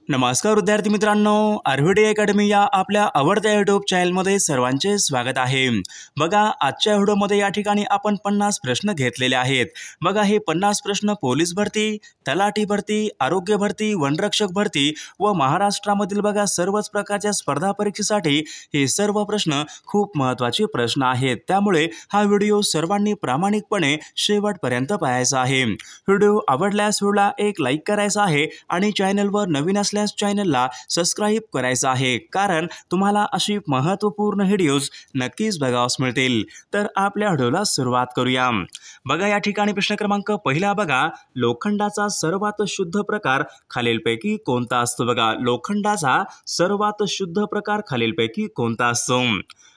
नमस्कार विद्यार्थी मित्रांनो, आर्व्हिडी अकॅडमी या आपल्या आवडत्या यूट्यूब चॅनलमध्ये सर्वांचे स्वागत आहे। बघा, आजच्या व्हिडिओमध्ये या ठिकाणी आपण 50 प्रश्न घेतलेले आहेत। बघा, हे 50 प्रश्न पोलीस भरती, तलाठी भरती, आरोग्य भरती, वनरक्षक भरती व महाराष्ट्रामधील बघा सर्वच प्रकारच्या स्पर्धा परीक्षेसाठी हे सर्व प्रश्न खूप महत्त्वाचे प्रश्न आहेत। त्यामुळे हा व्हिडिओ सर्वांनी प्रामाणिकपणे शेवटपर्यंत पाहायचा आहे। व्हिडिओ आवडल्यास व्हिडिओला एक लाईक करायचा आहे आणि चॅनलवर नवीन चॅनलला सबस्क्राइब करायचं आहे, कारण तुम्हाला अशी महत्त्वपूर्ण व्हिडिओज नक्कीच बघावयास मिळतील। तर आपल्या व्हिडिओला सुरुवात करूया। बघा, या ठिकाणी प्रश्न क्रमांक पहिला बघा, लोखंडाचा सर्वात शुद्ध प्रकार खालीलपैकी कोणता असतो? बघा, लोखंडाचा सर्वात शुद्ध प्रकार खालीलपैकी कोणता असतो?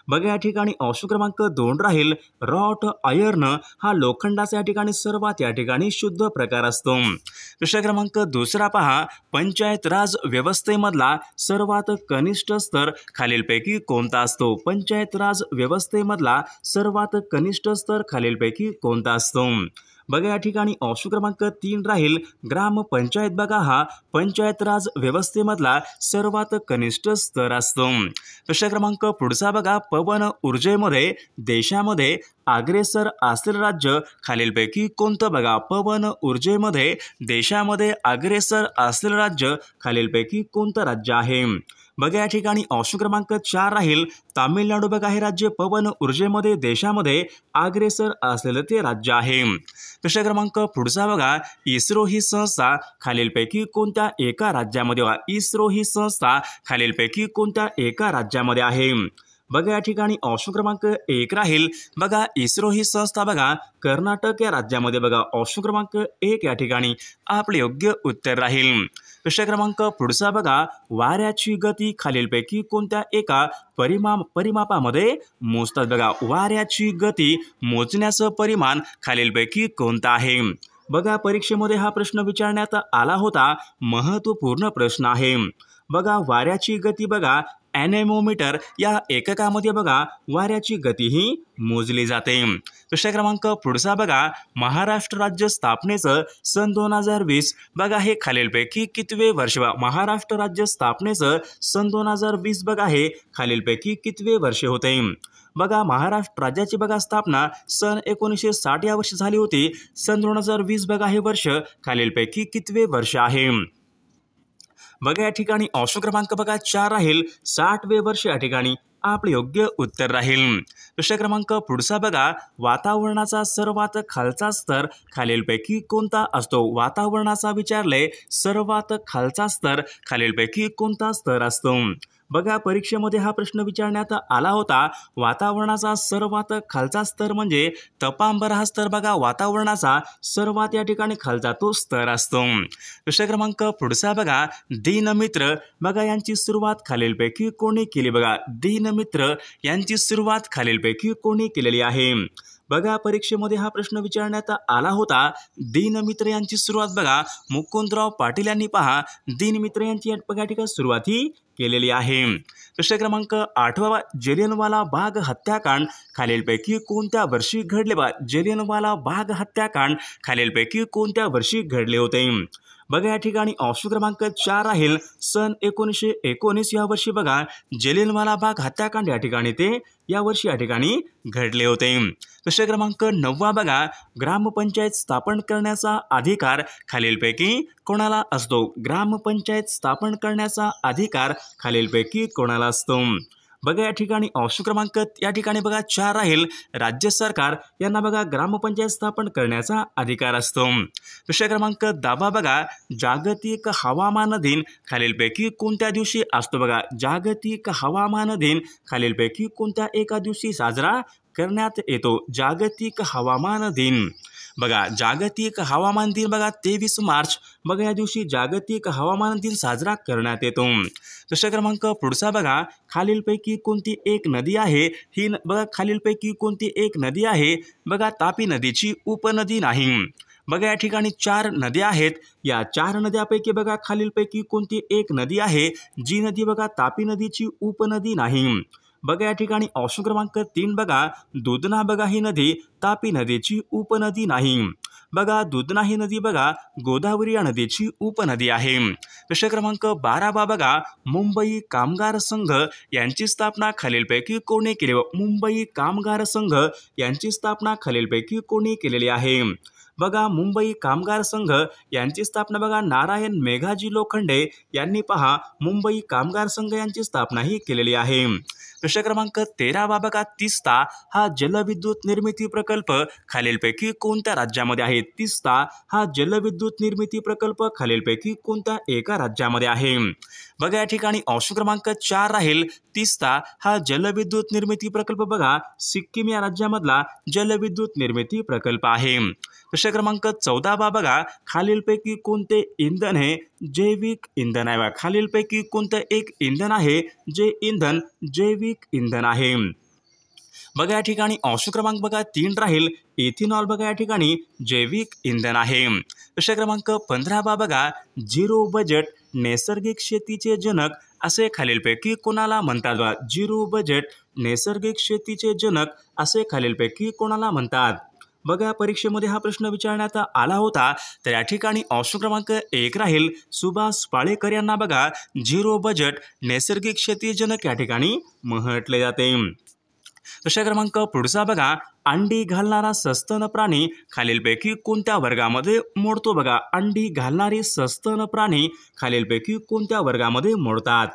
बघा, या ठिकाणी ऑप्शन क्रमांक 2 राहील रॉट आयर्न हा लोखंडाचा या ठिकाणी सर्वात या ठिकाणी शुद्ध प्रकार असतो। प्रश्न क्रमांक 2 पहा, पंचायत राज व्यवस्थेमधला सर्वात कनिष्ठ स्तर खालीलपैकी कोणता असतो? पंचायत राज व्यवस्थेमधला सर्वात कनिष्ठ स्तर खालीलपैकी कोणता असतो? बघा, या ठिकाणी ऑप्शन क्रमांक 3 राहील ग्रामपंचायत। बघा, हा पंचायत राज व्यवस्थेमधला सर्वात कनिष्ठ स्तर असतो। प्रश्न क्रमांक पुढचा बघा, पवन ऊर्जेमध्ये देशामध्ये अग्रेसर असलेले राज्य खालीलपैकी कोणतं? बघा, पवन ऊर्जेमध्ये देशामध्ये अग्रेसर असलेले राज्य खालीलपैकी कोणतं राज्य आहे? बघा, या ठिकाणी ऑप्शन क्रमांक 4 राहील तामिळनाडू। बघा, हे राज्य पवन ऊर्जेमध्ये देशामध्ये अग्रेसर असलेले ते राज्य आहे। प्रश्न क्रमांक पुढचा बघा, इस्रो ही संस्था खालीलपैकी कोणत्या एका राज्यामध्ये? इस्रो ही संस्था खालीलपैकी कोणत्या एका राज्यामध्ये आहे? बघा, या ठिकाणी ऑप्शन क्रमांक 1 राहील बघा, इस्रो ही संस्था बघा कर्नाटक या राज्यामध्ये। बघा, ऑप्शन क्रमांक 1 या ठिकाणी आपले योग्य उत्तर राहील। प्रश्न क्रमांक पुढचा बघा, वाऱ्याची गती खालीलपैकी कोणत्या एका परिमापामध्ये मोजतात? बघा, वाऱ्याची गती मोजण्याचं परिमाण खालीलपैकी कोणतं आहे? बघा, परीक्षेमध्ये हा प्रश्न विचारण्यात आला होता, महत्त्वपूर्ण प्रश्न आहे। बघा, वाऱ्याची गती बघा ॲनेमोमीटर या एककामध्ये बघा वाऱ्याची गती ही मोजली जाते। प्रश्न क्रमांक पुढचा बघा, महाराष्ट्र राज्य स्थापनेचं सन 2020 बघा हे खालीलपैकी कितवे वर्ष? महाराष्ट्र राज्य स्थापनेचं सन 2020 बघा हे खालीलपैकी कितवे वर्ष होते? बघा, महाराष्ट्र राज्याची बघा स्थापना सन 1960 या वर्षी झाली होती। सन 2020 बघा हे वर्ष खालीलपैकी कितवे वर्ष आहे? बघा, या ठिकाणी ऑप्शन क्रमांक बघा 4 राहील 60वे वर्ष या ठिकाणी आपले योग्य उत्तर राहील। प्रश्न क्रमांक पुढचा बघा, वातावरणाचा सर्वात खालचा स्तर खालीलपैकी कोणता असतो? वातावरणाचा विचारले सर्वात खालचा स्तर खालीलपैकी कोणता स्तर असतो? बघा, परीक्षेमध्ये हा प्रश्न विचारण्यात आला होता, वातावरणाचा सर्वात खालचा स्तर म्हणजे तपांबर हा स्तर बघा वातावरणाचा सर्वात या ठिकाणी खालचा तो स्तर असतो। प्रश्न क्रमांक पुढचा बघा, दीनमित्र बघा यांची सुरुवात खालीलपैकी कोणी केली? बघा, दीनमित्र यांची सुरुवात खालीलपैकी कोणी केलेली आहे? बघा, परीक्षेमध्ये हा प्रश्न विचारण्यात आला होता, दीनमित्र यांची सुरुवात बघा मुकुंदराव पाटील यांनी पहा दीनमित्र यांची बघा ठिकाणी सुरुवात ही केलेली आहे। प्रश्न क्रमांक 8 जलियनवाला बाग हत्याकांड खालीलपैकी कोणत्या वर्षी घडले? बघा, जलियनवाला बाग हत्याकांड खालीलपैकी कोणत्या वर्षी घडले होते? बघा, या ठिकाणी ऑप्शन क्रमांक 4 राहील सन 1919 या वर्षी बघा जलियनवाला बाग हत्याकांड या ठिकाणी ते या वर्षी या ठिकाणी घडले होते। प्रश्न क्रमांक 9 बघा, ग्रामपंचायत स्थापन करण्याचा अधिकार खालीलपैकी कोणाला असतो? ग्रामपंचायत स्थापन करण्याचा अधिकार खालीलपैकी कोणाला असतो? बघा, या ठिकाणी ऑप्शन क्रमांक या ठिकाणी बघा 4 राहील राज्य सरकार यांना बघा ग्रामपंचायत स्थापन करण्याचा अधिकार असतो। प्रश्न क्रमांक 10 बघा, जागतिक हवामान दिन खालीलपैकी कोणत्या दिवशी असतो? बघा, जागतिक हवामान दिन खालीलपैकी कोणत्या एका दिवशी साजरा करण्यात येतो? जागतिक हवामान दिन बघा, जागतिक हवामान दिन बघा 23 मार्च बघा या दिवशी जागतिक हवामान दिन साजरा करण्यात येतो। प्रश्न क्रमांक पुढचा बघा, खालीलपैकी कोणती एक नदी आहे? ही बघा खालीलपैकी कोणती एक नदी आहे? बघा, तापी नदीची उपनदी नाही। बघा, या ठिकाणी 4 नद्या आहेत, या 4 नद्यापैकी बघा खालीलपैकी कोणती एक नदी आहे जी नदी बघा तापी नदीची उपनदी नाही? बघा या ठिकाणी ऑप्शन क्रमांक 3 बघा दुधना बघा ही नदी तापी नदीची उपनदी नाही। बघा दुधना ही नदी बघा गोदावरी या नदीची उपनदी आहे। प्रश्न क्रमांक 12 बघा मुंबई कामगार संघ यांची स्थापना खालीलपैकी कोणी केली? मुंबई कामगार संघ यांची स्थापना खालीलपैकी कोणी केलेली आहे? बघा मुंबई कामगार संघ यांची स्थापना बघा नारायण मेघाजी लोखंडे यांनी पहा मुंबई कामगार संघ यांची स्थापना ही केलेली आहे। प्रश्न क्रमांक 13 बघा तीस्ता हा जलविद्युत निर्मिती प्रकल्प खालीलपैकी कोणत्या राज्यामध्ये आहे? तीस्ता हा जलविद्युत निर्मिती प्रकल्प खालीलपैकी कोणत्या एका राज्यामध्ये आहे? बघा या ठिकाणी ऑप्शन क्रमांक 4 राहील तीस्ता हा जलविद्युत निर्मिती प्रकल्प बघा सिक्कीम या राज्यामधला जलविद्युत निर्मिती प्रकल्प आहे। प्रश्न क्रमांक 14 बघा खालीलपैकी कोणते इंधन हे जैविक इंधन आहे? खालीलपैकी कोणतं एक इंधन आहे जे इंधन जैविक इंधन आहे? बघा या ठिकाणी ऑप्शन क्रमांक बघा 3 राहील इथेनॉल बघा या ठिकाणी जैविक इंधन आहे। प्रश्न क्रमांक 15 बघा झिरो बजेट नैसर्गिक शेतीचे जनक असे खालीलपैकी कोणाला म्हणतात? झिरो बजेट नैसर्गिक शेतीचे जनक असे खालीलपैकी कोणाला म्हणतात? बघा परीक्षेमध्ये हा प्रश्न विचारण्यात आला होता, तर या ठिकाणी ऑप्शन क्रमांक 1 राहील सुभाष पाळेकर यांना बघा झिरो बजेट नैसर्गिक शेती जनक या ठिकाणी म्हटले जाते। प्रश्न क्रमांक पुढचा बघा अंडी घालणारा सस्तन प्राणी खालीलपैकी कोणत्या वर्गामध्ये मोडतो? बघा अंडी घालणारे सस्तन प्राणी खालीलपैकी कोणत्या वर्गामध्ये मोडतात?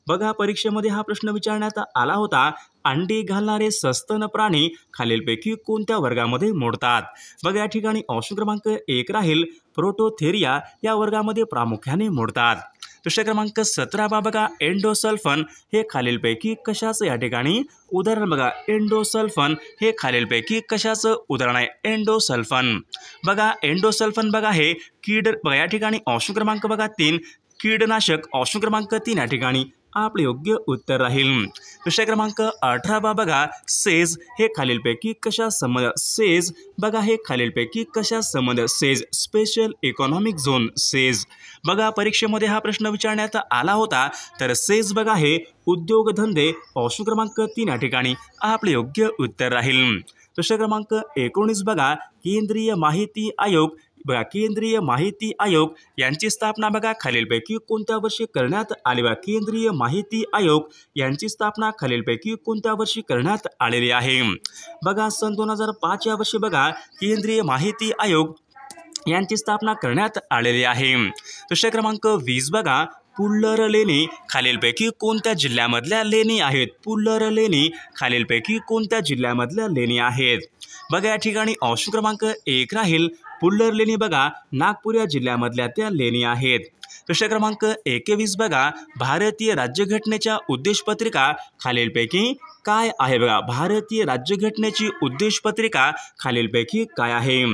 बघा परीक्षेमध्ये हा प्रश्न विचारण्यात आला होता, अंडी घालणारे सस्तन प्राणी खालीलपैकी कोणत्या वर्गामध्ये मोडतात? बघा या ठिकाणी ऑप्शन क्रमांक 1 राहील प्रोटोथेरिया या वर्गामध्ये प्रामुख्याने मोडतात। प्रश्न क्रमांक 17 बघा एंडोसल्फन हे खालीलपैकी कशाचं या ठिकाणी उदाहरण? बघा एंडोसल्फन हे खालीलपैकी कशाचं उदाहरण आहे? एंडोसल्फन बघा एंडोसल्फन बघा हे कीड बघा या ठिकाणी ऑप्शन क्रमांक बघा 3 कीडनाशक ऑप्शन क्रमांक 3 या ठिकाणी आपले योग्य उत्तर राहील। प्रश्न क्रमांक 18 बघा सेज हे खालीलपैकी कशा संबंध? सेज बघा हे खालीलपैकी कशा संबंध? Says special economic zone says. बघा परीक्षेमध्ये हा प्रश्न विचारण्यात आला होता, तर सेज बघा हे उद्योगधंदे ऑप्शन क्रमांक 3 या ठिकाणी आपले योग्य उत्तर राहील। प्रश्न क्रमांक 19 बघा केंद्रीय माहिती आयोग बघा केंद्रीय माहिती आयोग यांची स्थापना बघा खालीलपैकी कोणत्या वर्षी करण्यात आली? बघा केंद्रीय माहिती आयोग यांची स्थापना खालीलपैकी कोणत्या वर्षी करण्यात आलेली आहे? बघा सन 2005 या वर्षी बघा केंद्रीय माहिती आयोग यांची स्थापना करण्यात आलेली आहे। प्रश्न क्रमांक 20 बघा पुल्लर लेणी खालीलपैकी कोणत्या जिल्ह्यामधल्या लेणी आहेत? पुल्लर लेणी खालीलपैकी कोणत्या जिल्ह्यामधल्या लेणी आहेत? बघा या ठिकाणी ऑप्शन क्रमांक 1 राहील पुल्लर लेणी बघा नागपूर या जिल्ह्यामधल्या त्या लेणी आहेत। प्रश्न क्रमांक 21 बघा भारतीय राज्यघटनेच्या उद्देशपत्रिका खालीलपैकी काय आहे? बघा भारतीय राज्यघटनेची उद्देशपत्रिका खालीलपैकी काय आहे?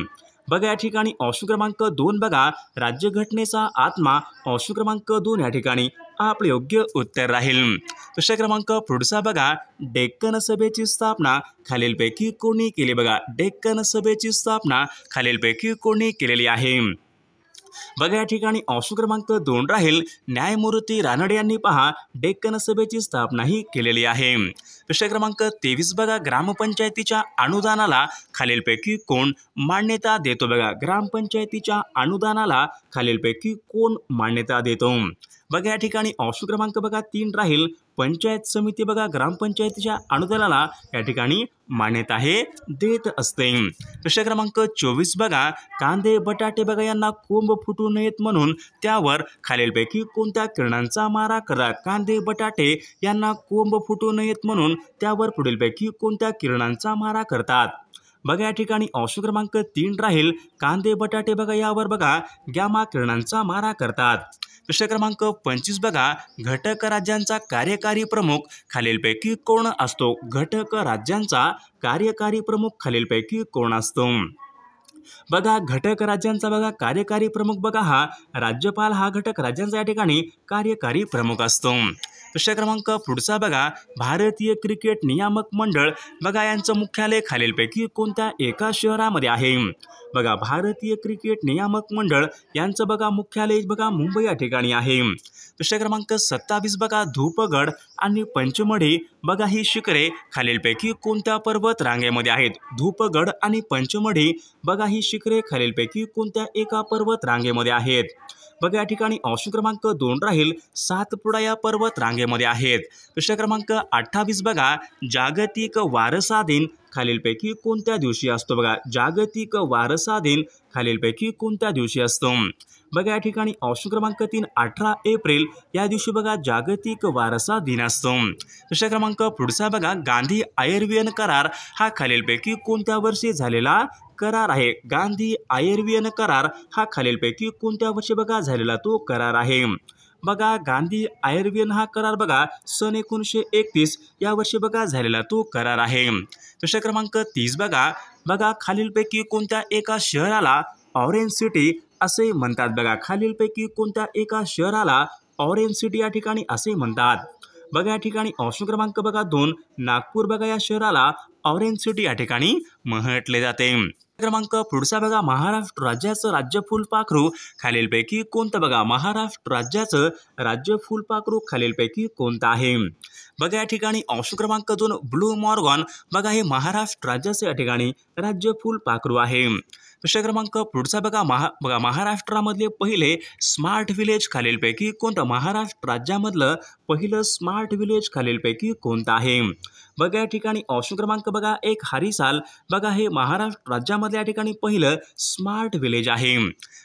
बघा या ठिकाणी ऑप्शन क्रमांक 2 बघा राज्यघटनेचा आत्मा ऑप्शन क्रमांक 2 या ठिकाणी आपले योग्य उत्तर राहील। प्रश्न क्रमांक पुढचा बघा डेक्कन सभेची स्थापना खालीलपैकी कोणी केली? बघा डेक्कन सभेची स्थापना खालीलपैकी कोणी केलेली आहे? बघा या ठिकाणी ऑप्शन क्रमांक 2 राहील न्यायमूर्ती रानडे यांनी पहा डेक्कन सभेची स्थापना ही केलेली आहे। प्रश्न क्रमांक 23 बघा ग्रामपंचायतीच्या अनुदानाला खालीलपैकी कोण मान्यता देतो? बघा ग्रामपंचायतीच्या अनुदानाला खालीलपैकी कोण मान्यता देतो? बघा या ठिकाणी ऑप्शन क्रमांक बघा 3 राहील पंचायत समिती बघा ग्रामपंचायतीच्या अनुदानाला या ठिकाणी मान्यता हे देत असते। प्रश्न क्रमांक 24 बघा कांदे बटाटे बघा यांना कोंब फुटू नयेत म्हणून त्यावर खालीलपैकी कोणत्या किरणांचा मारा करतात? कांदे बटाटे यांना कोंब फुटू नयेत म्हणून त्यावर पुढीलपैकी कोणत्या किरणांचा मारा करतात? बघा या ठिकाणी ऑप्शन क्रमांक 3 राहील कांदे बटाटे बघा यावर बघा गॅमा किरणांचा मारा करतात। प्रश्न क्रमांक 25 बघा घटक राज्यांचा कार्यकारी प्रमुख खालीलपैकी कोण असतो? घटक राज्यांचा कार्यकारी प्रमुख खालीलपैकी कोण असतो? बघा घटक राज्यांचा बघा कार्यकारी प्रमुख बघा हा राज्यपाल हा घटक राज्यांचा या ठिकाणी कार्यकारी प्रमुख असतो। प्रश्न क्रमांक पुढचा बघा भारतीय क्रिकेट नियामक मंडळ बघा यांचं मुख्यालय खालीलपैकी कोणत्या एका शहरामध्ये आहे? बघा भारतीय क्रिकेट नियामक मंडळ यांचं बघा मुख्यालय बघा मुंबई या ठिकाणी आहे। प्रश्न क्रमांक 27 बघा धूपगड आणि पंचमढी बघा ही शिखरे खालीलपैकी कोणत्या पर्वत रांगेमध्ये आहेत? धूपगड आणि पंचमढी बघा ही शिखरे खालीलपैकी कोणत्या एका पर्वत रांगेमध्ये आहेत? बघा या ठिकाणी ऑप्शन क्रमांक 2 राहील सातपुडा या पर्वत रांगेमध्ये आहेत. प्रश्न क्रमांक 28 बघा जागतिक वारसा दिन खालीलपैकी कोणत्या दिवशी असतो? बघा जागतिक वारसा दिन खालीलपैकी कोणत्या दिवशी असतो? बघा या ठिकाणी ऑप्शन क्रमांक 3 18 एप्रिल या दिवशी बघा जागतिक वारसा दिन असतो. प्रश्न क्रमांक पुढचा बघा गांधी आयर्वियन करार हा खालीलपैकी कोणत्या वर्षी झालेला करार आहे? गांधी आयर्वियन करार हा खालीलपैकी कोणत्या वर्षी बघा झालेला तो करार आहे? बघा गांधी आयर्वियन हा करार बघा सन 1931 या वर्षी बघा झालेला तो करार आहे. प्रश्न क्रमांक 30 बघा खालीलपैकी कोणत्या एका शहराला ऑरेंज सिटी असे म्हणतात? बघा खालीलपैकी कोणत्या एका शहराला ऑरेंज सिटी या ठिकाणी असे म्हणतात? बघा या ठिकाणी ऑप्शन क्रमांक बघा 2 नागपूर बघा या शहराला ऑरेंज सिटी या ठिकाणी म्हटले जाते. क्रमांक पुढचा बघा महाराष्ट्र राज्याचं राज्य फुलपाखरू खालीलपैकी कोणतं? बघा महाराष्ट्र राज्याचं राज्य फुलपाखरू खालीलपैकी कोणतं आहे? बघा या ठिकाणी ऑप्शन क्रमांक 2 ब्लू मॉर्गन बघा हे महाराष्ट्र राज्याचे या ठिकाणी राज्य फुलपाखरू आहे. प्रश्न क्रमांक पुढचा बघा महाराष्ट्रामधले पहिले स्मार्ट विलेज खालीलपैकी कोणतं? महाराष्ट्र राज्यामधलं पहिलं स्मार्ट विलेज खालीलपैकी कोणतं आहे? बघा या ठिकाणी ऑप्शन क्रमांक बघा 1 हरिसाल बघा हे महाराष्ट्र राज्यामधल्या या ठिकाणी पहिलं स्मार्ट विलेज आहे.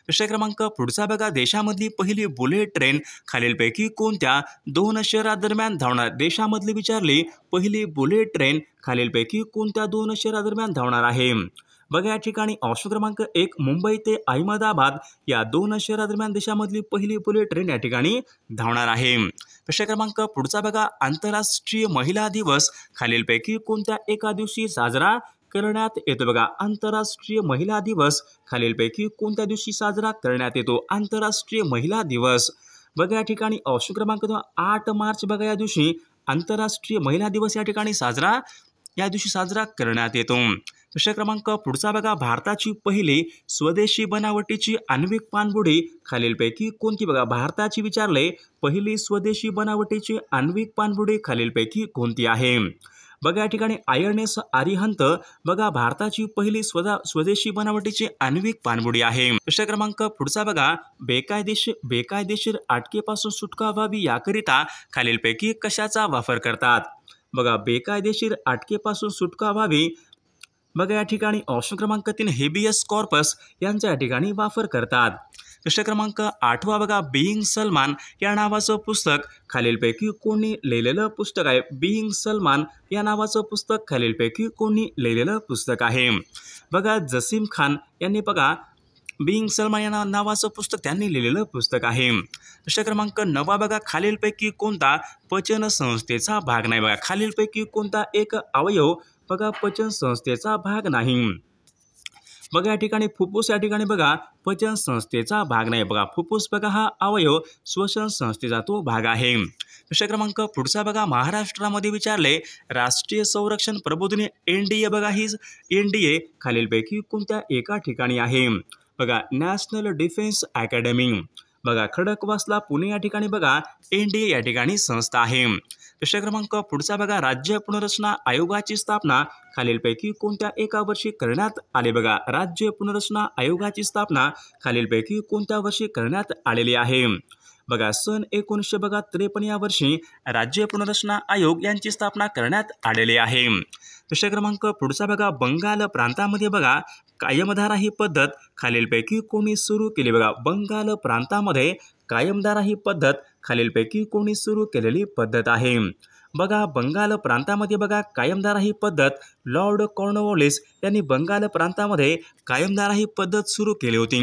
प्रश्न क्रमांक पुढचा बघा देशामधली पहिली बुलेट ट्रेन खालीलपैकी कोणत्या 2 शहरादरम्यान धावणार? देशामधली विचारली पहिली बुलेट ट्रेन खालीलपैकी कोणत्या 2 शहरादरम्यान धावणार आहे? बघा या ठिकाणी ऑप्शन क्रमांक 1 मुंबई ते अहमदाबाद या 2 शहरादरम्यान देशामधली पहिली बुलेट ट्रेन या ठिकाणी धावणार आहे. प्रश्न क्रमांक पुढचा बघा आंतरराष्ट्रीय महिला दिवस खालीलपैकी कोणत्या एका दिवशी साजरा करण्यात येतो? बघा आंतरराष्ट्रीय महिला दिवस खालीलपैकी कोणत्या दिवशी साजरा करण्यात येतो? आंतरराष्ट्रीय महिला दिवस बघा या ठिकाणी ऑप्शन क्रमांक 8 मार्च बघा या दिवशी आंतरराष्ट्रीय महिला दिवस या ठिकाणी साजरा करण्यात येतो. प्रश्न क्रमांक पुढचा बघा भारताची पहिली स्वदेशी बनावटीची आण्विक पाणबुडी खालीलपैकी कोणती? बघा भारताची विचारले पहिली स्वदेशी बनावटीची आण्विक पाणबुडी खालीलपैकी कोणती आहे? बघा या ठिकाणी INS अरिहंत बघा भारताची पहिली स्वदेशी बनावटीची आण्विक पाणबुडी आहे. प्रश्न क्रमांक पुढचा बघा बेकायदेशीर अटकेपासून सुटका व्हावी याकरिता खालीलपैकी कशाचा वापर करतात? बघा बेकायदेशीर अटकेपासून सुटका व्हावी बघा या ठिकाणी ऑप्शन क्रमांक 3 हेबियस कॉर्पस यांचा या ठिकाणी वापर करतात. प्रश्न क्रमांक 8 बघा बिईंग सलमान या नावाचं पुस्तक खालीलपैकी कोणी लिहिलेलं पुस्तक आहे? बिईंग सलमान या नावाचं पुस्तक खालीलपैकी कोणी लिहिलेलं पुस्तक आहे? बघा जसीम खान यांनी बघा बिईंग सलमान या नावाचं पुस्तक त्यांनी लिहिलेलं पुस्तक आहे. प्रश्न क्रमांक 9 बघा खालीलपैकी कोणता पचन संस्थेचा भाग नाही? बघा खालीलपैकी कोणता एक अवयव बघा पचन संस्थेचा भाग नाही? बघा या ठिकाणी फुफ्फुस या ठिकाणी बघा पचन संस्थेचा भाग नाही. बघा फुफ्फुस बघा हा अवयव श्वसन संस्थेचा तो भाग आहे. प्रश्न क्रमांक पुढचा बघा महाराष्ट्रामध्ये विचारले राष्ट्रीय संरक्षण प्रबोधिनी NDA बघा ही NDA खालीलपैकी कोणत्या एका ठिकाणी आहे? बघा नॅशनल डिफेन्स अकॅडमी बघा खडकवासला पुणे या ठिकाणी बघा NDA या ठिकाणी संस्था आहे. प्रश्न क्रमांक पुढचा बघा राज्य पुनर्रचना आयोगाची स्थापना खालीलपैकी कोणत्या एका वर्षी करण्यात आली? बघा राज्य पुनर्रचना आयोगाची स्थापना खालीलपैकी कोणत्या वर्षी करण्यात आलेली आहे? बघा सन 1953 या वर्षी राज्य पुनर्रचना आयोग यांची स्थापना करण्यात आलेली आहे. प्रश्न क्रमांक पुढचा बघा बंगाल प्रांतामध्ये बघा कायमधारा ही पद्धत खालीलपैकी कोणी सुरू केली? बघा बंगाल प्रांतामध्ये कायमधारा ही पद्धत खालीलपैकी कोणी सुरू केलेली पद्धत आहे? बघा बंगाल प्रांतामध्ये बघा कायमधारा ही पद्धत लॉर्ड कॉर्नवॉलिस यांनी बंगाल प्रांतामध्ये कायमधारा ही पद्धत सुरू केली होती.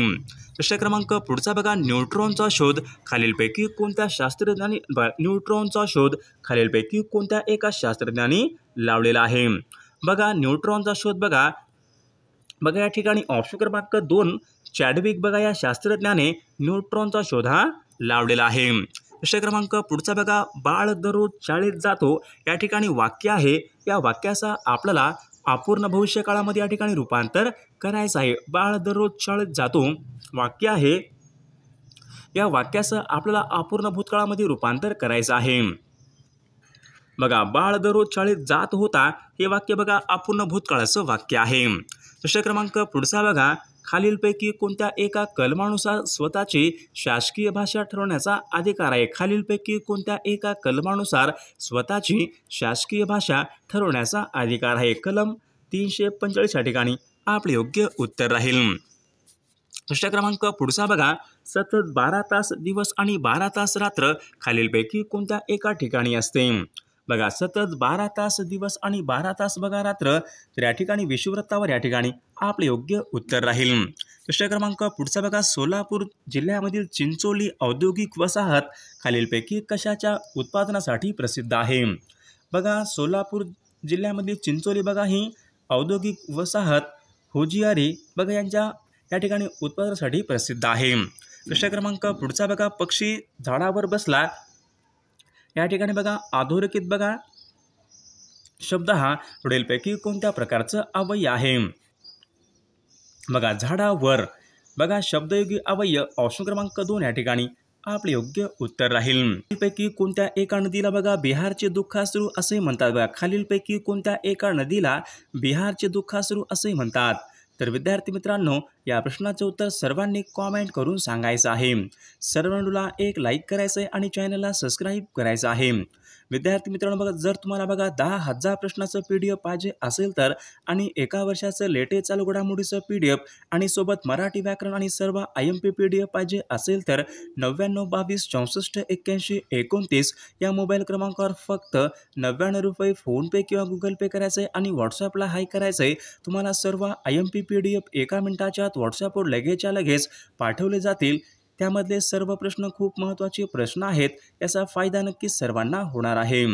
प्रश्न क्रमांक पुढचा बघा न्यूट्रॉनचा शोध खालीलपैकी कोणत्या शास्त्रज्ञांनी न्यूट्रॉनचा शोध खालीलपैकी कोणत्या एका शास्त्रज्ञांनी लावलेला आहे? बघा न्यूट्रॉनचा शोध बघा या ठिकाणी ऑप्शन क्रमांक 2 चॅडविक बघा या शास्त्रज्ञाने न्यूट्रॉनचा शोध हा लावलेला आहे. प्रश्न क्रमांक पुढचा बघा बाळ दररोज शाळेत जातो या ठिकाणी वाक्य आहे. या वाक्याचा आपल्याला अपूर्ण भविष्यकाळामध्ये या ठिकाणी रूपांतर करायचं आहे. बाळ दररोज शाळेत जातो वाक्य आहे. या वाक्याचं आपल्याला अपूर्ण भूतकाळामध्ये रूपांतर करायचं आहे. बघा, बाळ दररोज शाळेत जात होता हे वाक्य बघा अपूर्ण भूतकाळाचं वाक्य आहे. प्रश्न क्रमांक पुढचा बघा, खालीलपैकी कोणत्या एका कलमानुसार स्वतःची शासकीय भाषा ठरवण्याचा अधिकार आहे? खालीलपैकी कोणत्या एका कलमानुसार स्वतःची शासकीय भाषा ठरवण्याचा अधिकार आहे? कलम 345 या ठिकाणी आपले योग्य उत्तर राहील. प्रश्न क्रमांक पुढचा बघा, सतत 12 तास दिवस आणि 12 तास रात्र खालीलपैकी कोणत्या एका ठिकाणी असते? बघा, सतत 12 तास दिवस आणि 12 तास बघा रात्र, तर या ठिकाणी विषुववृत्तावर या ठिकाणी आपले योग्य उत्तर राहील. प्रश्न क्रमांक पुढचा बघा, सोलापूर जिल्ह्यामधील चिंचोली औद्योगिक वसाहत खालीलपैकी कशाच्या उत्पादनासाठी प्रसिद्ध आहे? बघा, सोलापूर जिल्ह्यामधील चिंचोली बघा ही औद्योगिक वसाहत होजियारी बघा यांच्या या ठिकाणी उत्पादनासाठी प्रसिद्ध आहे. प्रश्न क्रमांक पुढचा बघा, पक्षी झाडावर बसला या ठिकाणी बघा अधोरेखित बघा शब्द हा पुढीलपैकी कोणत्या प्रकारचं अव्यय आहे? बघा, झाडावर बघा शब्दयोगी अव्यय ऑप्शन क्रमांक 2 या ठिकाणी आपले योग्य उत्तर राहील. खालीलपैकी कोणत्या एका नदीला बघा बिहारचे दुःखाश्रू असे म्हणतात? बघा, खालीलपैकी कोणत्या एका नदीला बिहारचे दुःखाश्रू असे म्हणतात? तर विद्यार्थी मित्रांनो, या प्रश्नाचे उत्तर सर्वांनी कॉमेंट करून सांगायचं आहे. सर्वांना एक लाईक करायचं आहे आणि चॅनलला सबस्क्राईब करायचं आहे. विद्यार्थी मित्रांनो, बघा जर तुम्हाला बघा 10,000 प्रश्नाचं PDF पाहिजे असेल तर आणि एका वर्षाचं लेटेस्ट चालू घडामोडीचं PDF आणि सोबत मराठी व्याकरण आणि सर्व IMP PDF पाहिजे असेल तर 9922648129 या मोबाईल क्रमांकावर फक्त 99 रुपये फोनपे किंवा गुगल पे करायचं आहे आणि व्हॉट्सअपला हाय करायचं आहे. तुम्हाला सर्व IMP PDF एका मिनिटाच्या आत व्हॉट्सअपवर लगेचच्या लगेच पाठवले जातील. त्यामधले सर्व प्रश्न खूप महत्त्वाचे प्रश्न आहेत. याचा फायदा नक्कीच सर्वांना होणार आहे.